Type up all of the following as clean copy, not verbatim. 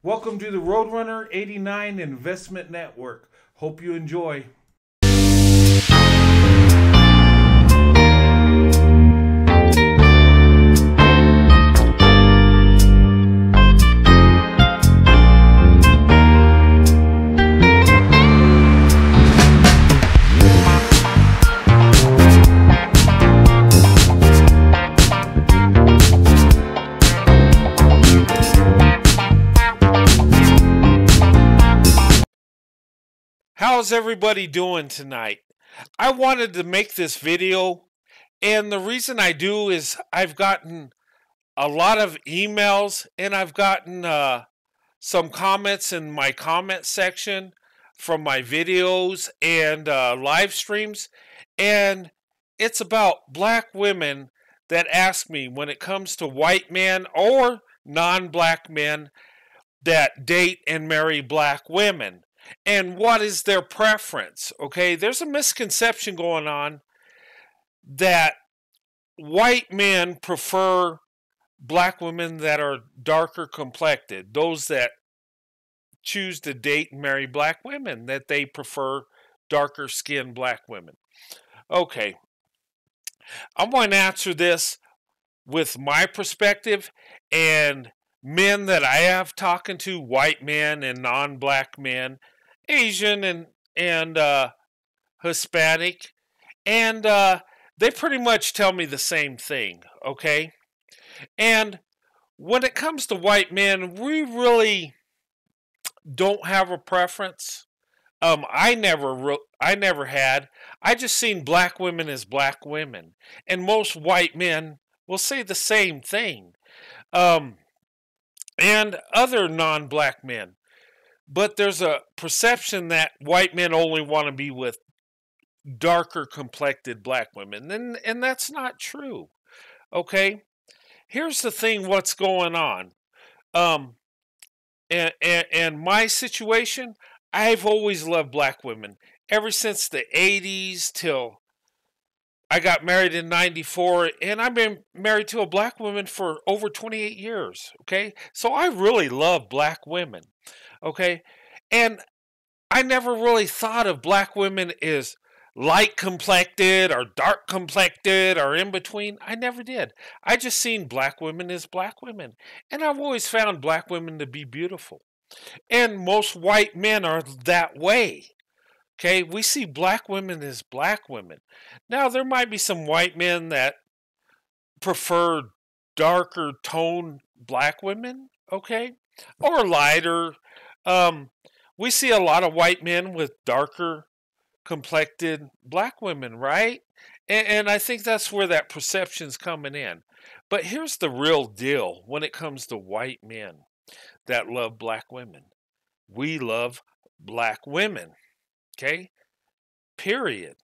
Welcome to the Roadrunner 89 Investment Network. Hope you enjoy. How's everybody doing tonight? I wanted to make this video, and the reason I do is I've gotten a lot of emails and I've gotten some comments in my comment section from my videos and live streams, and it's about black women that ask me when it comes to white men or non-black men that date and marry black women. And what is their preference? Okay, there's a misconception going on that white men prefer black women that are darker complected. Those that choose to date and marry black women, that they prefer darker skinned black women. Okay, I'm going to answer this with my perspective and men that I have talking to, white men and non-black men, Asian and Hispanic, and they pretty much tell me the same thing, okay? And when it comes to white men, we really don't have a preference. I never had. I just seen black women as black women, and most white men will say the same thing, and other non-black men. But there's a perception that white men only want to be with darker complected black women. And that's not true. Okay? Here's the thing, what's going on. And my situation, I've always loved black women. Ever since the 80s till I got married in 94, and I've been married to a black woman for over 28 years. Okay? So I really love black women. Okay, and I never really thought of black women as light complected or dark complected or in between. I never did. I just seen black women as black women, and I've always found black women to be beautiful. And most white men are that way. Okay, we see black women as black women. Now there might be some white men that prefer darker toned black women, okay, or lighter. We see a lot of white men with darker complected black women, right? And I think that's where that perception's coming in. But here's the real deal when it comes to white men that love black women. We love black women, okay? Period.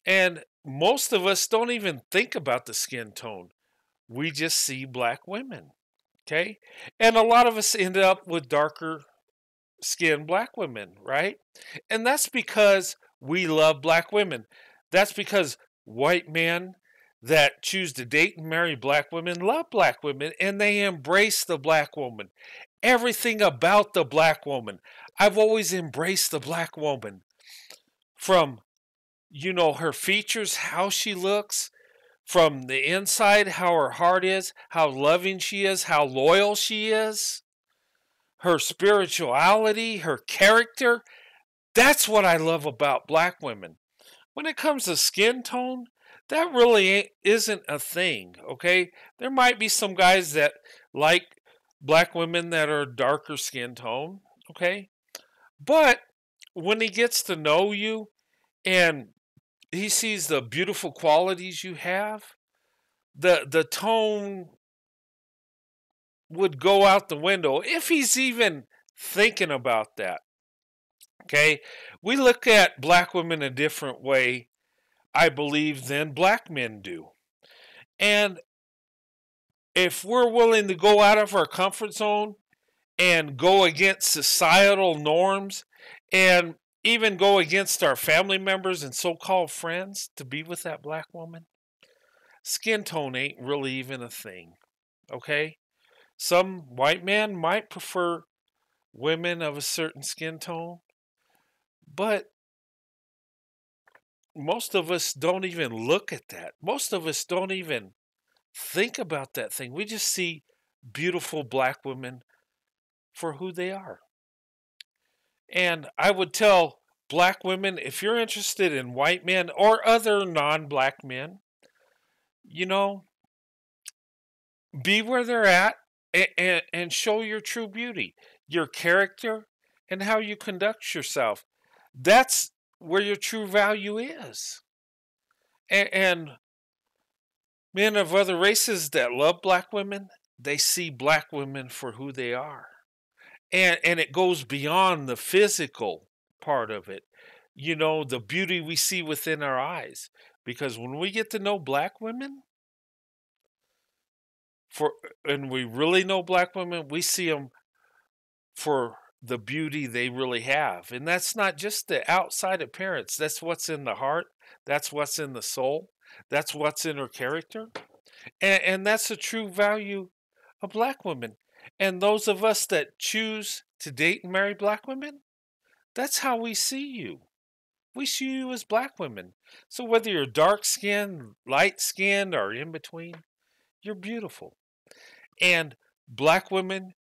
And most of us don't even think about the skin tone. We just see black women. Okay, and a lot of us end up with darker skinned black women, right? And that's because we love black women. That's because white men that choose to date and marry black women love black women, and they embrace the black woman. Everything about the black woman. I've always embraced the black woman. From, her features, how she looks, from the inside, how her heart is, how loving she is, how loyal she is, her spirituality, her character. That's what I love about black women. When it comes to skin tone, that really isn't a thing, okay? There might be some guys that like black women that are darker skin tone, okay? But when he gets to know you and he sees the beautiful qualities you have, the tone would go out the window if he's even thinking about that. Okay? We look at black women a different way, I believe, than black men do. And if we're willing to go out of our comfort zone and go against societal norms and even go against our family members and so-called friends to be with that black woman, skin tone ain't really even a thing, okay? Some white men might prefer women of a certain skin tone, but most of us don't even look at that. Most of us don't even think about that thing. We just see beautiful black women for who they are. And I would tell black women, if you're interested in white men or other non black men, you know, be where they're at and show your true beauty, your character, and how you conduct yourself. That's where your true value is. And men of other races that love black women, they see black women for who they are. And it goes beyond the physical part of it. You know, the beauty we see within our eyes. Because when we get to know black women, for and we really know black women, we see them for the beauty they really have. And that's not just the outside appearance. That's what's in the heart. That's what's in the soul. That's what's in her character. And that's the true value of black women. And those of us that choose to date and marry black women, that's how we see you. We see you as black women. So whether you're dark skinned, light skinned, or in between, you're beautiful. And black women,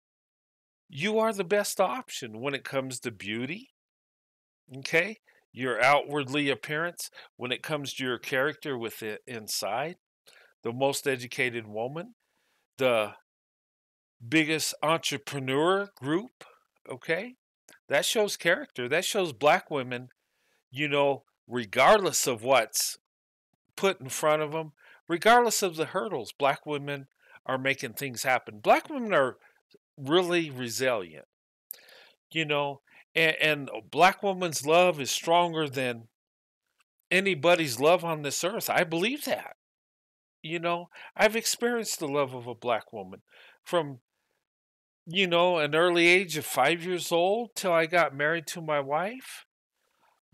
you are the best option when it comes to beauty. Okay? Your outwardly appearance, when it comes to your character with it inside, the most educated woman, the biggest entrepreneur group, okay? That shows character. That shows black women, regardless of what's put in front of them, regardless of the hurdles, black women are making things happen. Black women are really resilient, you know, and a black woman's love is stronger than anybody's love on this earth. I believe that. I've experienced the love of a black woman from, an early age of 5 years old till I got married to my wife.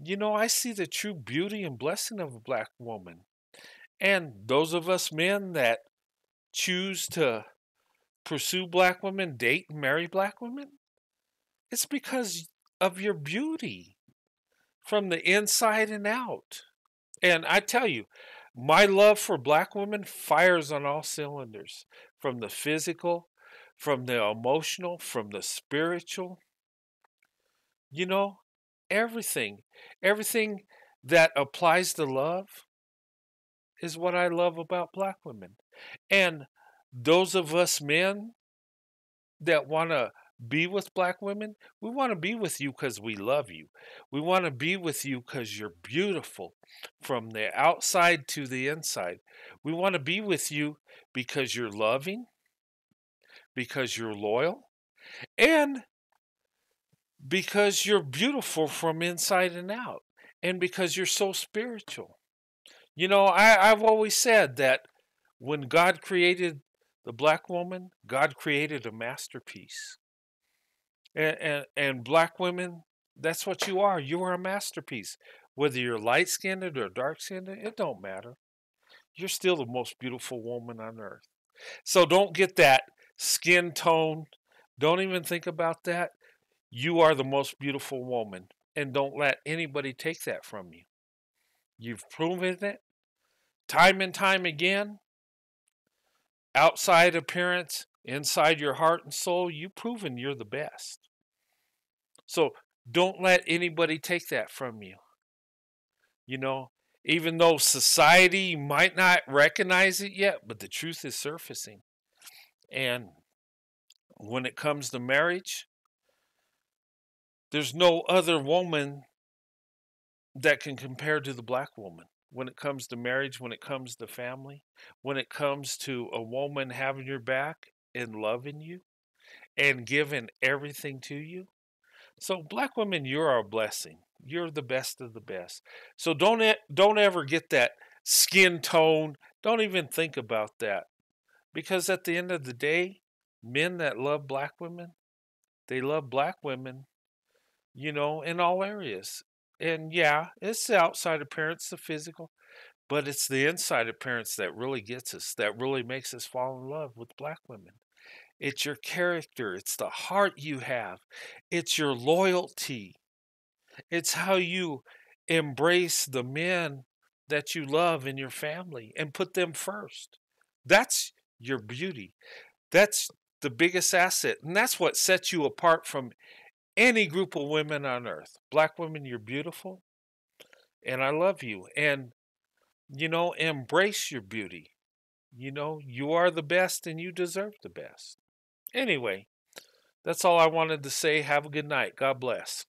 I see the true beauty and blessing of a black woman. And those of us men that choose to pursue black women, date and marry black women, it's because of your beauty from the inside and out. And I tell you, my love for black women fires on all cylinders, from the physical, from the emotional, from the spiritual, you know, everything. Everything that applies to love is what I love about black women. And those of us men that want to be with black women, we want to be with you because we love you. We want to be with you because you're beautiful from the outside to the inside. We want to be with you because you're loving, because you're loyal, and because you're beautiful from inside and out, and because you're so spiritual. I've always said that when God created the black woman, God created a masterpiece. And black women, that's what you are. You are a masterpiece. Whether you're light skinned or dark skinned, it don't matter. You're still the most beautiful woman on earth. So don't get that skin tone. Don't even think about that. You are the most beautiful woman. And don't let anybody take that from you. You've proven it time and time again. Outside appearance, inside your heart and soul, you've proven you're the best. So don't let anybody take that from you. Even though society might not recognize it yet, but the truth is surfacing. And when it comes to marriage, there's no other woman that can compare to the black woman. When it comes to marriage, when it comes to family, when it comes to a woman having your back and loving you and giving everything to you. So black women, you're a blessing. You're the best of the best. So don't ever get that skin tone. Don't even think about that. Because at the end of the day, men that love black women, they love black women, in all areas. And yeah, it's the outside appearance, the physical, but it's the inside appearance that really gets us, that really makes us fall in love with black women. It's your character. It's the heart you have. It's your loyalty. It's how you embrace the men that you love in your family and put them first. That's your beauty. That's the biggest asset. And that's what sets you apart from any group of women on earth. Black women, you're beautiful. And I love you. And, embrace your beauty. You are the best and you deserve the best. Anyway, that's all I wanted to say. Have a good night. God bless.